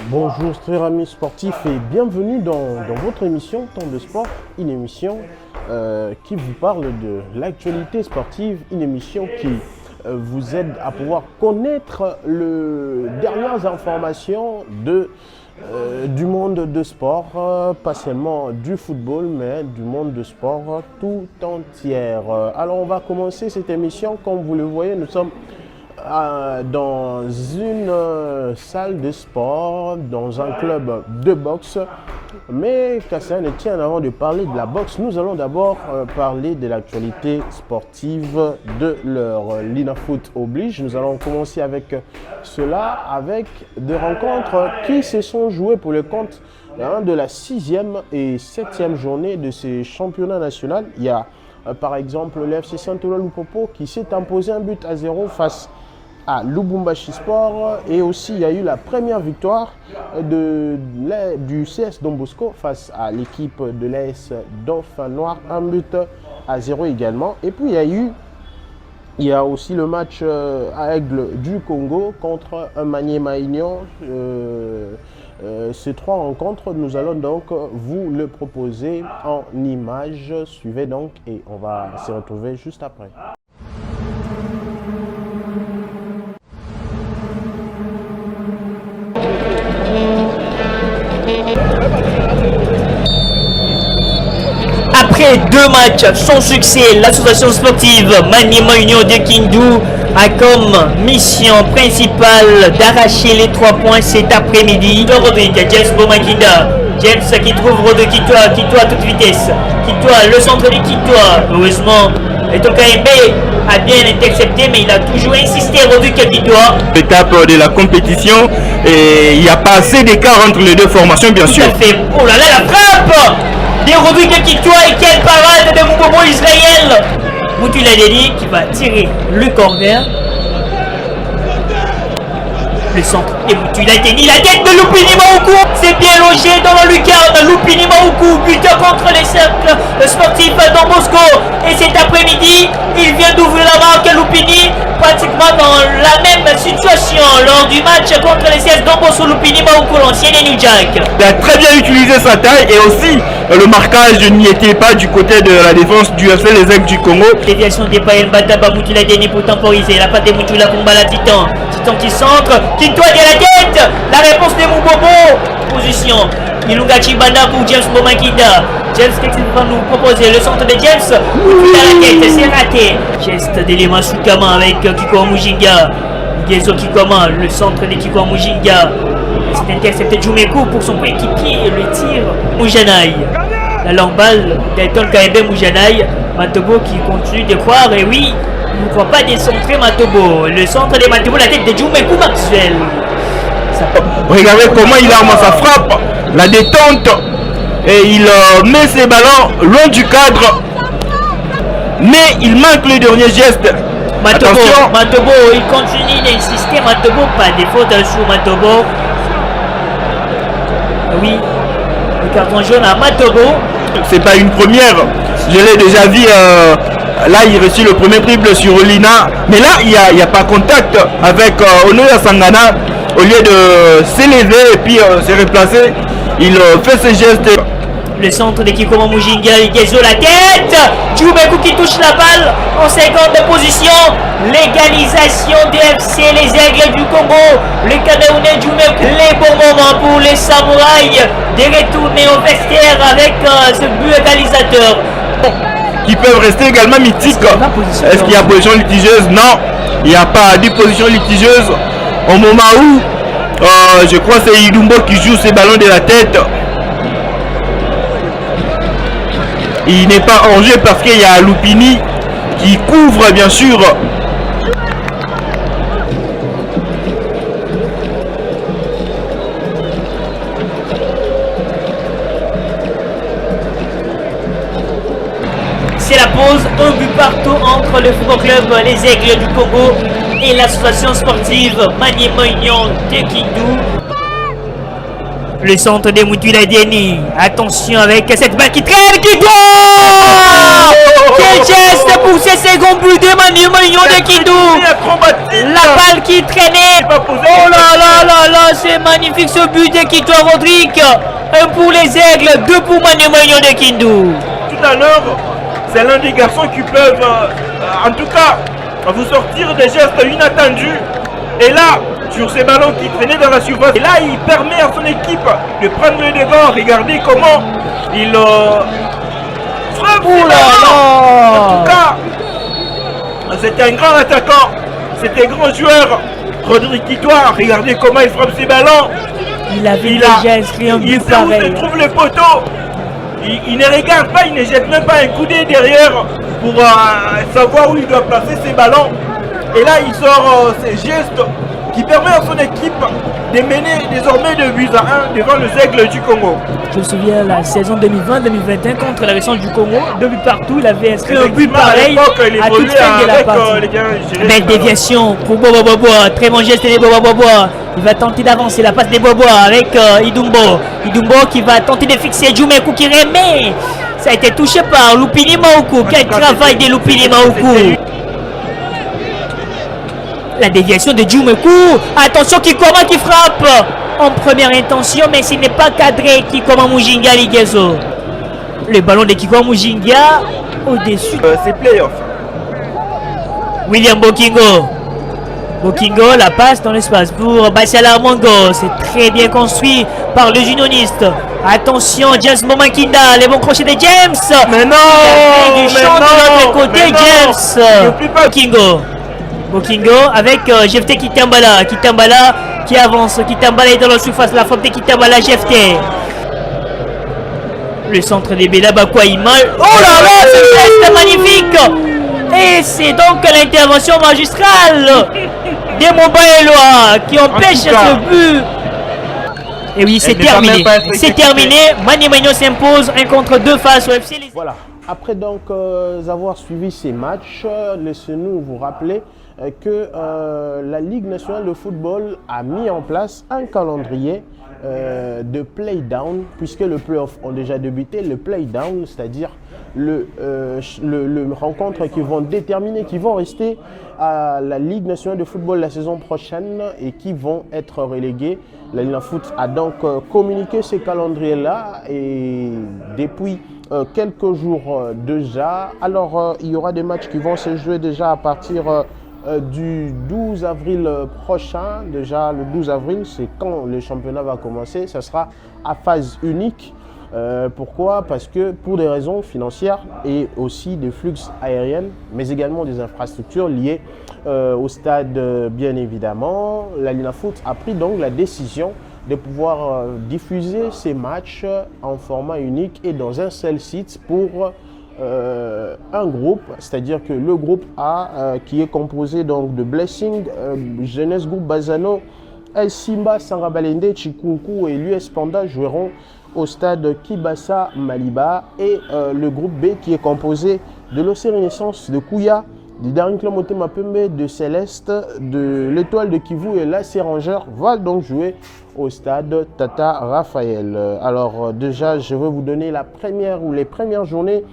Bonjour chers amis sportifs et bienvenue dans votre émission Temps de Sport, une émission qui vous parle de l'actualité sportive, une émission qui vous aide à pouvoir connaître les dernières informations du monde de sport, pas seulement du football mais du monde de sport tout entier. Alors on va commencer cette émission, comme vous le voyez, nous sommes dans une salle de sport, dans un club de boxe. Mais qu'à ça ne tienne, avant de parler de la boxe, nous allons d'abord parler de l'actualité sportive de l'heure. L'INAFoot oblige. Nous allons commencer avec cela, avec des rencontres qui se sont jouées pour le compte de la 6e et 7e journée de ces championnats nationaux. Il y a par exemple le FC Saint-Ouen Lupopo qui s'est imposé 1-0 face à Lubumbashi Sport, et aussi il y a eu la première victoire du CS Don Bosco face à l'équipe de l'AS Dauphin Noir, 1-0 également. Et puis il y a aussi le match à Aigle du Congo contre un Maniema Union. Ces trois rencontres, nous allons donc vous le proposer en images. Suivez donc et on va se retrouver juste après. Après 2 matchs sans succès, l'association sportive Maniema Union de Kindu a comme mission principale d'arracher les 3 points cet après-midi. Rodrigue, James Bomakinda, James qui trouve Rodrigue Kitoa à toute vitesse. Kitoa, le centre de Kitoa. Heureusement, Etokaembe a bien intercepté, mais il a toujours insisté, Rodrigue Kitoa. Étape de la compétition et il n'y a pas assez d'écart entre les deux formations, bien sûr. Tout à fait. Oh là là, la frappe de Rodrigue Kitoa, et quelle parade de Mubobo Israël. Moutula Deli qui va tirer le corner. Le centre et Moutula Deli, la tête de Lupini Maoukou. C'est bien logé dans la lucarne. Lupini Maoukou, buteur contre les cercles sportifs Don Bosco. Et cet après-midi, il vient d'ouvrir la marque. Lupini, pratiquement dans la même situation lors du match contre les CS Don Bosco. Lupini Maoukou, l'ancien des New Jack. Il a très bien utilisé sa taille et aussi le marquage n'y était pas du côté de la défense du FC Les Aigles du Congo. Déviation des Payen Bataba, Moutula Deni pour temporiser. La patte de Moutula Kumbala Titan. Titan qui centre, qui doit de la tête. La réponse de Moubobo. Position. Ilunga Chibanda pour James Bomakinda. James qui va nous proposer le centre de James. Moutula la tête, c'est raté. Geste d'élément Soukama avec Kiko Mujinga. Gezo Kikoma, le centre de Kiko Mujinga. C'est intercepté Jumeku pour son coéquipier et le tir Moujanai. La longue balle d'Elton Kaembe Moujanai. Matobo qui continue de croire, et oui, il ne croit pas décentrer Matobo. Le centre de Matobo, la tête de Jumeku Maxwell. Regardez comment il arme sa frappe, la détente, et il met ses ballons loin du cadre. Mais il manque le dernier geste. Matobo, il continue d'insister. Matobo, pas de faute sur Matobo. Oui, le carton jaune à Matobo. C'est pas une première, je l'ai déjà vu. Là, il reçut le premier dribble sur Olina, mais là, il n'y a pas contact avec Onoya Sangana. Au lieu de s'élever et puis se replacer, il fait ce geste. Le centre de Kikoma Mujinga, Gezo la tête. Djoubekou qui touche la balle en 50e position. L'égalisation des FC Les Aigles du Congo. Le Camerounais Djoubekou. Les bons moments pour les samouraïs de retourner au vestiaire avec ce but égalisateur. Qui peuvent rester également mythiques. Est-ce qu'il y a position litigieuse? Non, il n'y a pas de position litigieuse. Au moment où je crois que c'est Idumbo qui joue ses ballons de la tête. Il n'est pas en jeu parce qu'il y a Lupini qui couvre bien sûr. C'est la pause, un but partout entre le football club Les Aigles du Congo et l'association sportive Maniema Union de Kindu. Le centre de Mutula Dieni. Attention avec cette balle qui traîne, qui doit. Quel geste pour ce second but de Maniema Union de Kindu. La balle qui traînait. Oh là là là là, c'est magnifique ce but de Kito Rodrigue. Un pour les aigles, deux pour Maniema Union de Kindu. Tout à l'heure, c'est l'un des garçons qui peuvent, en tout cas, vous sortir des gestes inattendus. Et là, sur ces ballons qui traînaient dans la surface, et là, il permet à son équipe de prendre le devant. Regardez comment il frappe ses ballons. En tout cas, c'était un grand attaquant, c'était un grand joueur. Rodrigue Kitoa, regardez comment il frappe ses ballons. Il avait déjà inscrit un but pareil. Il trouve le poteau. Il ne regarde pas, il ne jette même pas un coup d'œil derrière pour savoir où il doit placer ses ballons. Et là, il sort ses gestes qui permettent à son équipe de mener désormais de buts à 1 devant les Aigles du Congo. Je me souviens la saison 2020-2021 contre la région du Congo, 2 buts partout, il avait inscrit un but pareil à toute fin de la partie. Belle déviation pour Bobo Bobo, très bon geste de Bobo Bobo. Il va tenter d'avancer la passe de Bobo avec Idumbo. Idumbo qui va tenter de fixer Djoumekou qui remet. Ça a été touché par Lupini Maoukou. Quel travail de Lupini Maoukou. La déviation de Djoumekou. Attention Kikoma qui frappe en première intention, mais ce n'est pas cadré. Kikoma Mujinga Ligezo. Le ballon de Kikoma Mujinga au-dessus. C'est playoff. William Bokingo. Bokingo, la passe dans l'espace pour Bassala Mongo. C'est très bien construit par le unioniste. Attention, James Momankinda, les bons crochets de James. Mais non, du champ de l'autre côté, James. Bokingo. Bokingo avec Jefté Kitambala. Kitambala qui avance. Kitambala est dans la surface. La frappe de Kitambala, Jefté. Le centre des Bela Bakwaïmal. Oh là là, ce geste magnifique. Et c'est donc l'intervention magistrale des Mobaelois qui empêche ce but. Et oui, c'est terminé. C'est terminé. Maniema Union s'impose 1 contre 2 face au FC. Voilà. Après donc avoir suivi ces matchs, laissez-nous vous rappeler que la Ligue nationale de football a mis en place un calendrier de play-down, puisque le play-off ont déjà débuté. Le play-down, c'est-à-dire le rencontre qui vont déterminer, qui vont rester à la Ligue nationale de football la saison prochaine et qui vont être relégués. La Ligue de foot a donc communiqué ces calendriers-là et depuis quelques jours déjà. Alors, il y aura des matchs qui vont se jouer déjà à partir du 12 avril prochain. Déjà, le 12 avril, c'est quand le championnat va commencer. Ça sera à phase unique. Pourquoi? Parce que pour des raisons financières et aussi des flux aériens, mais également des infrastructures liées au stade, bien évidemment. La Ligue de foot a pris donc la décision de pouvoir diffuser ces matchs en format unique et dans un seul site pour un groupe, c'est-à-dire que le groupe A qui est composé donc de Blessing, Jeunesse Groupe Bazano, El Simba, Sangabalende, Chikunku et l'US Panda joueront au stade Kibasa Maliba, et le groupe B qui est composé de l'OC Renaissance de Kouya, du Daring Club Motema Pembe, de Céleste, de l'Étoile de Kivu et l'AC Rangers va donc jouer au stade Tata Raphaël. Alors déjà, je vais vous donner la première ou les premières journées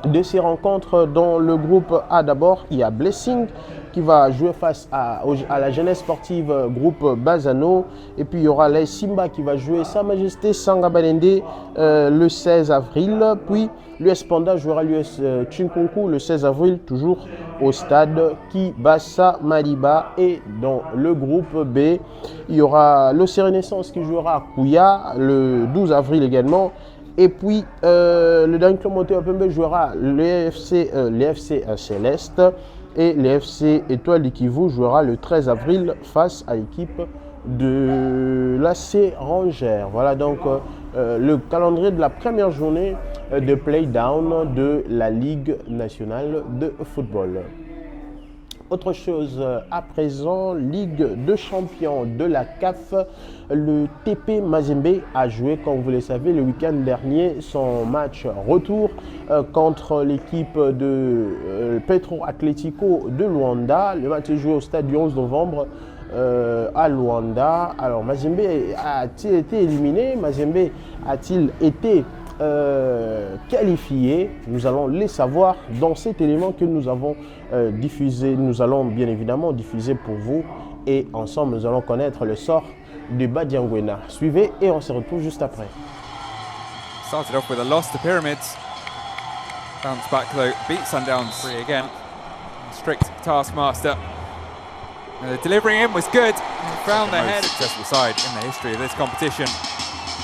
de ces rencontres dans le groupe A. D'abord, il y a Blessing qui va jouer face à la jeunesse sportive groupe Bazano. Et puis il y aura les Simba qui va jouer Sa Majesté Sangabalende le 16 avril. Puis l'US Panda jouera l'US Chinkonku le 16 avril, toujours au stade Kibasa Maliba. Et dans le groupe B, il y aura l'OC Renaissance qui jouera à Kouya le 12 avril également. Et puis, le Daring Club Motema Pembe jouera l'FC Céleste, et l'FC Étoile du Kivu jouera le 13 avril face à l'équipe de l'AC Rangers. Voilà donc le calendrier de la première journée de play-down de la Ligue nationale de football. Autre chose à présent, Ligue de champions de la CAF, le TP Mazembe a joué, comme vous le savez, le week-end dernier son match retour contre l'équipe de Petro Atlético de Luanda. Le match est joué au stade du 11 novembre à Luanda. Alors Mazembe a-t-il été éliminé? Mazembe a-t-il été qualifiés? Nous allons les savoir dans cet élément que nous avons diffusé. Nous allons bien évidemment diffuser pour vous et ensemble nous allons connaître le sort de Badiangwena. Suivez et on se retrouve juste après. Started off with a loss to Pyramids. Bounced back though, beat Sundowns 3 again. Strict taskmaster. And the delivering in was good. Found the head. Successful side in the history of this competition.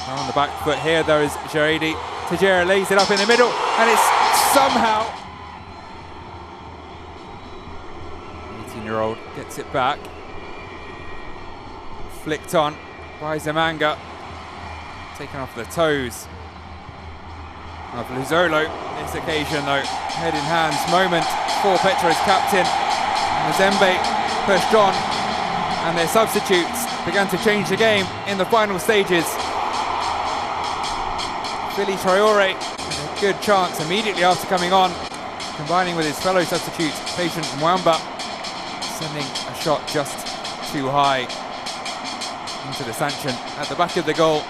On the back foot here, there is Jaredi. Tajera lays it up in the middle, and it's somehow 18-year-old gets it back. Flicked on by Zamanga. Taken off the toes of Luzolo. This occasion, though, head in hands moment for Petro's captain. Mazembe pushed on, and their substitutes began to change the game in the final stages. Billy Traore had a good chance immediately after coming on, combining with his fellow substitute, Patient Mwamba, sending a shot just too high into the stanchion at the back of the goal.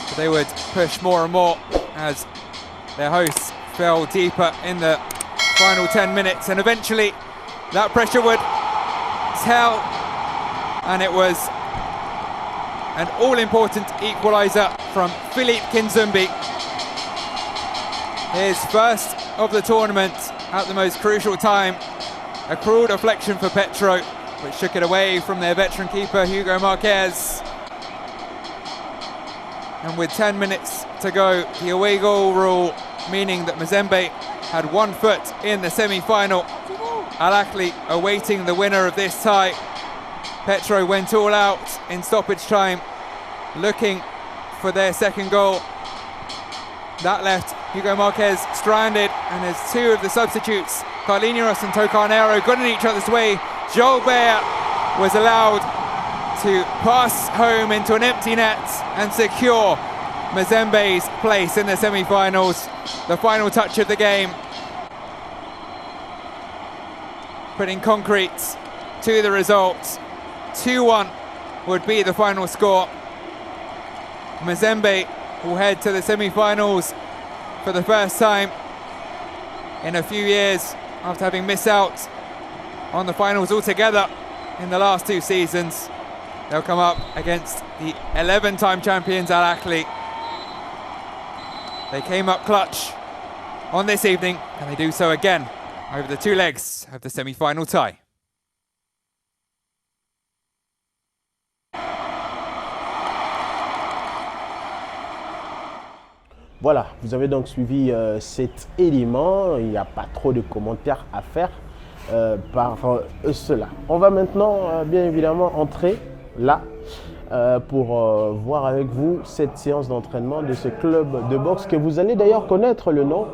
But they would push more and more as their hosts fell deeper in the final 10 minutes, and eventually that pressure would tell, and it was an all-important equaliser from Philippe Kinzumbi. His first of the tournament at the most crucial time. A cruel deflection for Petro, which took it away from their veteran keeper Hugo Marquez. And with 10 minutes to go, the away goal rule meaning that Mazembe had 1 foot in the semi-final. Al Ahly awaiting the winner of this tie. Petro went all out in stoppage time, looking for their second goal. That left Hugo Marquez stranded, and as 2 of the substitutes, Carlinhos and Tocarnero, got in each other's way, Jolbert was allowed to pass home into an empty net and secure Mazembe's place in the semi-finals. The final touch of the game, putting concrete to the results. 2-1 would be the final score. Mazembe will head to the semi-finals for the first time in a few years after having missed out on the finals altogether in the last 2 seasons. They'll come up against the 11-time champions Al Ahly. They came up clutch on this evening, and they do so again over the 2 legs of the semi-final tie. Voilà, vous avez donc suivi cet élément. Il n'y a pas trop de commentaires à faire par cela. On va maintenant bien évidemment entrer là pour voir avec vous cette séance d'entraînement de ce club de boxe que vous allez d'ailleurs connaître le nom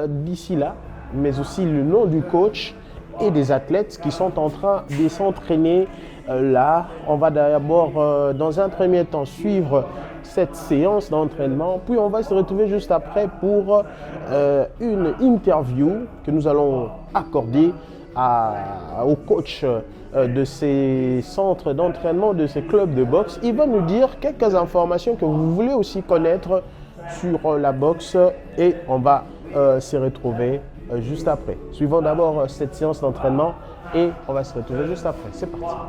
d'ici là, mais aussi le nom du coach et des athlètes qui sont en train de s'entraîner là. On va d'abord dans un premier temps suivre cette séance d'entraînement, puis on va se retrouver juste après pour une interview que nous allons accorder au coach de ces centres d'entraînement, de ces clubs de boxe. Il va nous dire quelques informations que vous voulez aussi connaître sur la boxe et on va se retrouver juste après. Suivons d'abord cette séance d'entraînement et on va se retrouver juste après. C'est parti.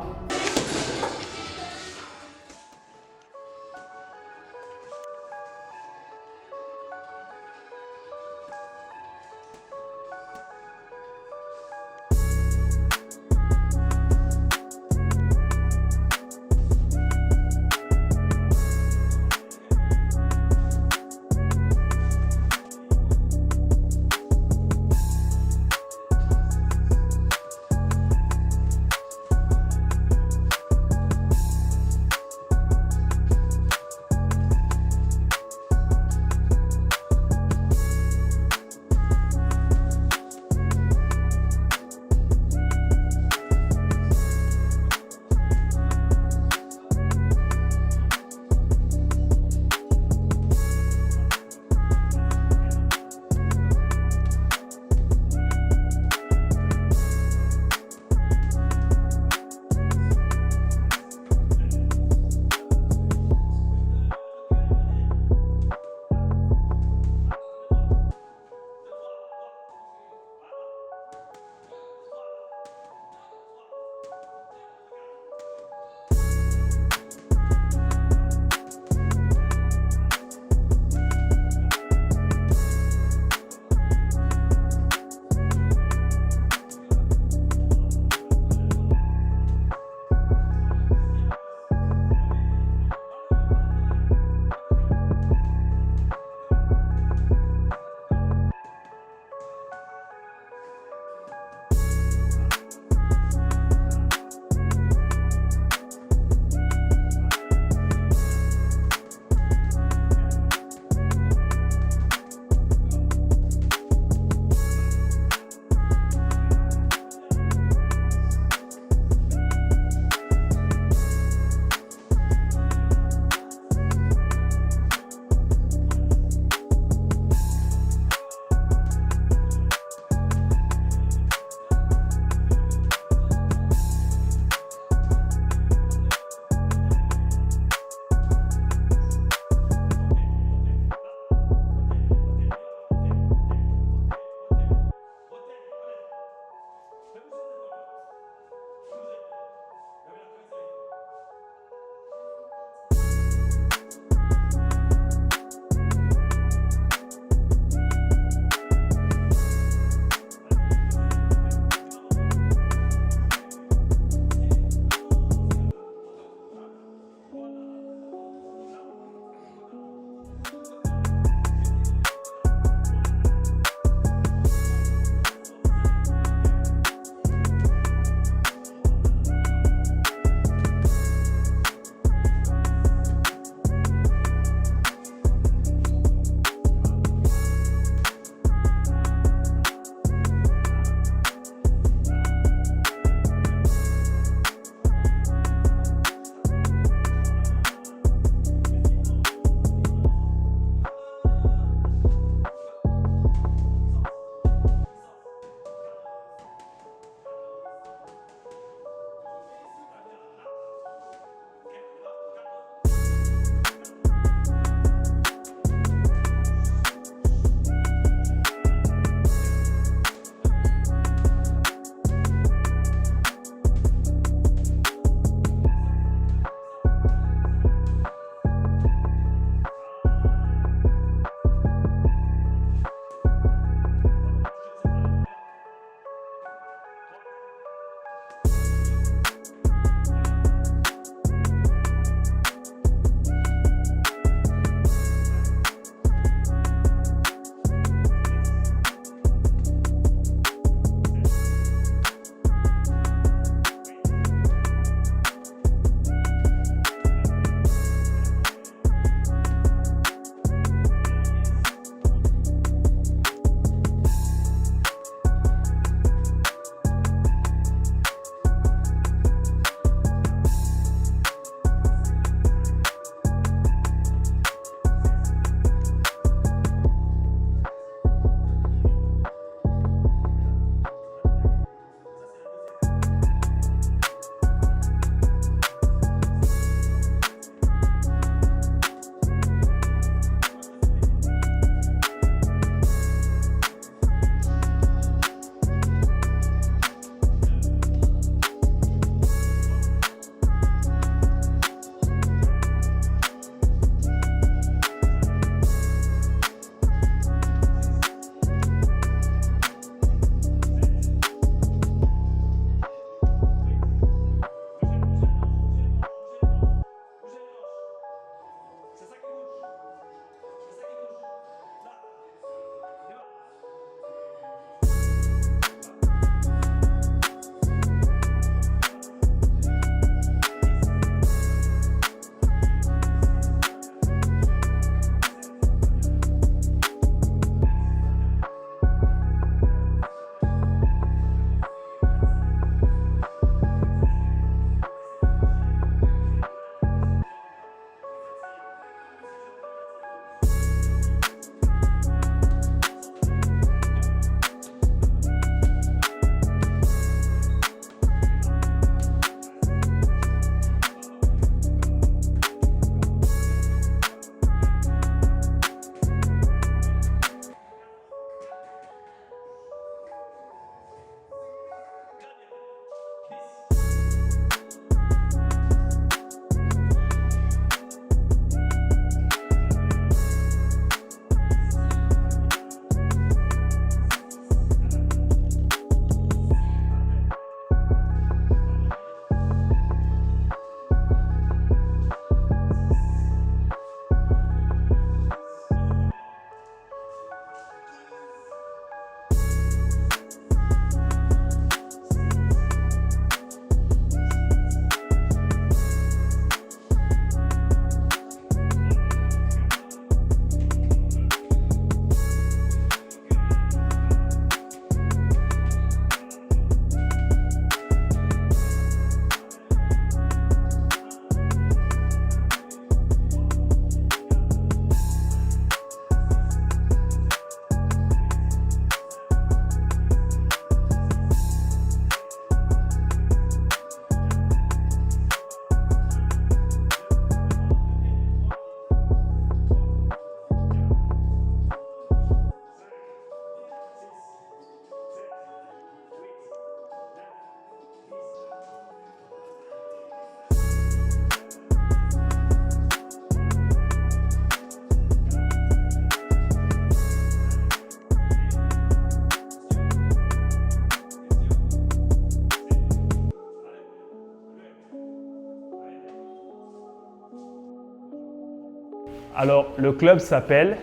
Alors, le club s'appelle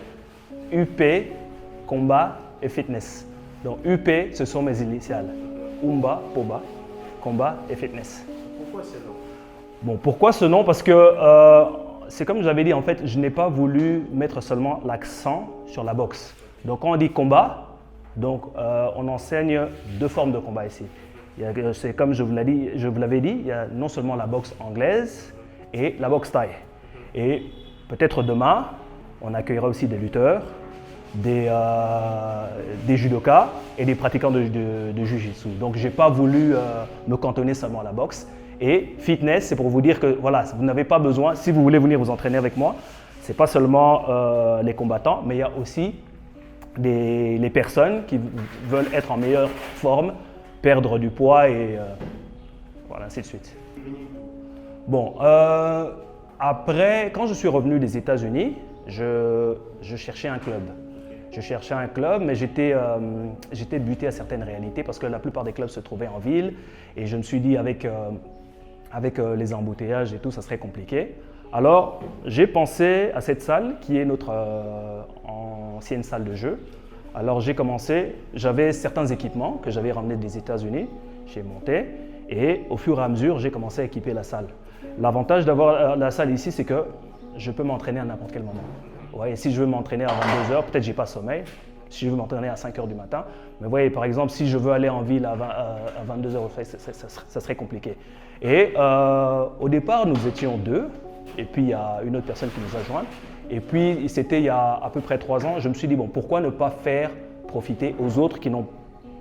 UP Combat et Fitness. Donc, UP, ce sont mes initiales. Umba, Poba, Combat et Fitness. Pourquoi ce nom? Bon, pourquoi ce nom? Parce que c'est comme je l'avais dit, en fait, je n'ai pas voulu mettre seulement l'accent sur la boxe. Donc, quand on dit combat, donc, on enseigne deux formes de combat ici. C'est comme je vous l'avais dit, il y a non seulement la boxe anglaise et la boxe thaï. Et peut-être demain, on accueillera aussi des lutteurs, des judokas et des pratiquants de jiu-jitsu. Donc, je n'ai pas voulu me cantonner seulement à la boxe. Et fitness, c'est pour vous dire que voilà, vous n'avez pas besoin, si vous voulez venir vous entraîner avec moi, ce n'est pas seulement les combattants, mais il y a aussi les personnes qui veulent être en meilleure forme, perdre du poids et voilà, ainsi de suite. Bon, après, quand je suis revenu des États-Unis, je cherchais un club. Je cherchais un club, mais j'étais buté à certaines réalités parce que la plupart des clubs se trouvaient en ville et je me suis dit avec les embouteillages et tout, ça serait compliqué. Alors, j'ai pensé à cette salle qui est notre ancienne salle de jeu. Alors, j'ai commencé, j'avais certains équipements que j'avais ramenés des États-Unis, j'ai monté et au fur et à mesure, j'ai commencé à équiper la salle. L'avantage d'avoir la salle ici, c'est que je peux m'entraîner à n'importe quel moment. Ouais, et si je veux m'entraîner à 22h, peut-être j'ai pas sommeil. Si je veux m'entraîner à 5h du matin. Mais vous voyez, par exemple, si je veux aller en ville à 22h, ça serait compliqué. Et au départ, nous étions deux. Et puis, il y a une autre personne qui nous a joints. Et puis, c'était il y a à peu près 3 ans. Je me suis dit, bon, pourquoi ne pas faire profiter aux autres qui n'ont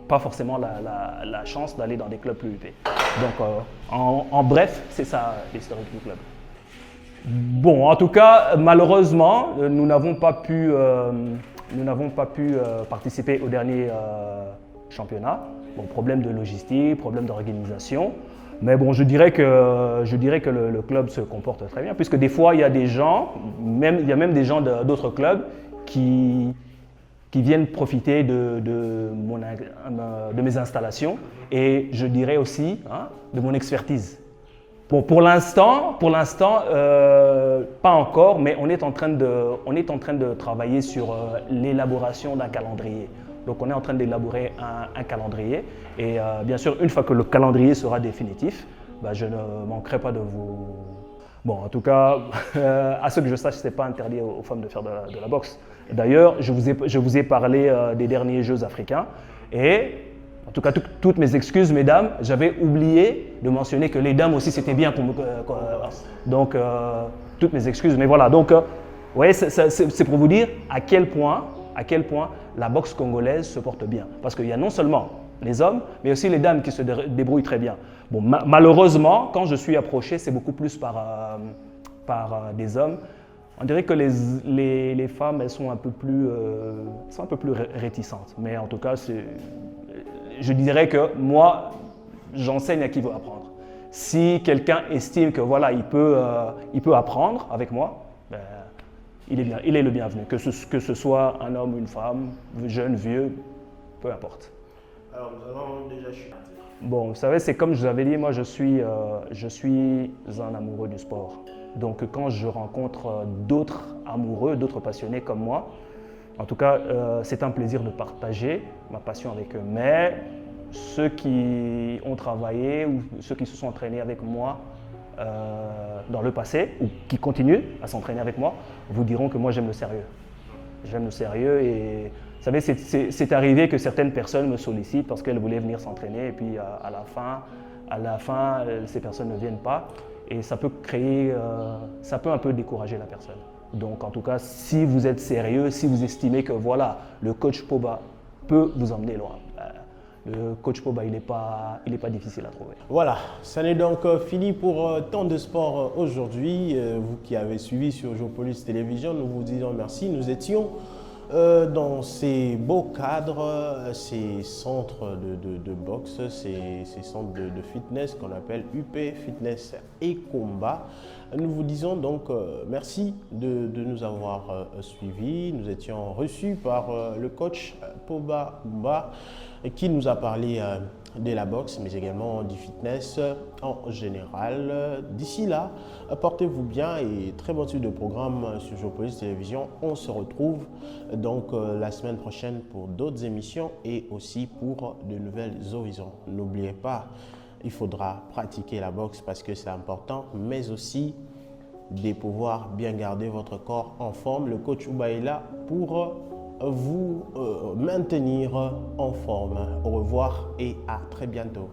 pas forcément la chance d'aller dans des clubs plus huppés. Donc, en bref, c'est ça l'historique du club. Bon, en tout cas, malheureusement, nous n'avons pas pu participer au dernier championnat. Bon, problème de logistique, problème d'organisation. Mais bon, je dirais que le club se comporte très bien, puisque des fois, il y a des gens, il y a même des gens d'autres clubs qui viennent profiter de mes installations et je dirais aussi de mon expertise. Bon, pour l'instant, pas encore, mais on est en train de travailler sur l'élaboration d'un calendrier. Donc, on est en train d'élaborer un calendrier et bien sûr, une fois que le calendrier sera définitif, je ne manquerai pas de vous... Bon, en tout cas, à ce que je sache, ce n'est pas interdit aux femmes de faire de la boxe. D'ailleurs, je vous ai parlé des derniers Jeux africains et en tout cas, toutes mes excuses, mesdames, j'avais oublié de mentionner que les dames aussi, c'était bien. Donc, toutes mes excuses, mais voilà. Donc, vous voyez, c'est pour vous dire à quel point la boxe congolaise se porte bien. Parce qu'il y a non seulement les hommes, mais aussi les dames qui se débrouillent très bien. Bon, malheureusement, quand je suis approché, c'est beaucoup plus par des hommes. On dirait que les femmes, elles sont un peu plus réticentes. Mais en tout cas, je dirais que moi, j'enseigne à qui veut apprendre. Si quelqu'un estime que voilà, il peut apprendre avec moi, il est le bienvenu. Que ce soit un homme ou une femme, jeune, vieux, peu importe. Alors, nous allons déjà chuter. Bon, vous savez, c'est comme je vous avais dit, moi je suis un amoureux du sport. Donc quand je rencontre d'autres amoureux, d'autres passionnés comme moi, en tout cas, c'est un plaisir de partager ma passion avec eux. Mais ceux qui ont travaillé ou ceux qui se sont entraînés avec moi dans le passé ou qui continuent à s'entraîner avec moi, vous diront que moi j'aime le sérieux. J'aime le sérieux et vous savez, c'est arrivé que certaines personnes me sollicitent parce qu'elles voulaient venir s'entraîner et puis à la fin, ces personnes ne viennent pas et ça peut un peu décourager la personne. Donc en tout cas, si vous êtes sérieux, si vous estimez que voilà, le coach Poba peut vous emmener loin, le coach Poba, il n'est pas difficile à trouver. Voilà, ça n'est donc fini pour Temps de Sport aujourd'hui. Vous qui avez suivi sur Geopolis Télévision, nous vous disons merci. Nous étions dans ces beaux cadres, ces centres de boxe, ces centres de fitness qu'on appelle UP Fitness et Combat. Nous vous disons donc merci de nous avoir suivis. Nous étions reçus par le coach Poba Umba qui nous a parlé de la boxe, mais également du fitness en général. D'ici là, portez-vous bien et très bonne suite de programme sur Géopolise Télévision. On se retrouve donc la semaine prochaine pour d'autres émissions et aussi pour de nouvelles horizons. N'oubliez pas, il faudra pratiquer la boxe parce que c'est important, mais aussi de pouvoir bien garder votre corps en forme. Le coach Ouba est là pour vous maintenir en forme. Au revoir et à très bientôt.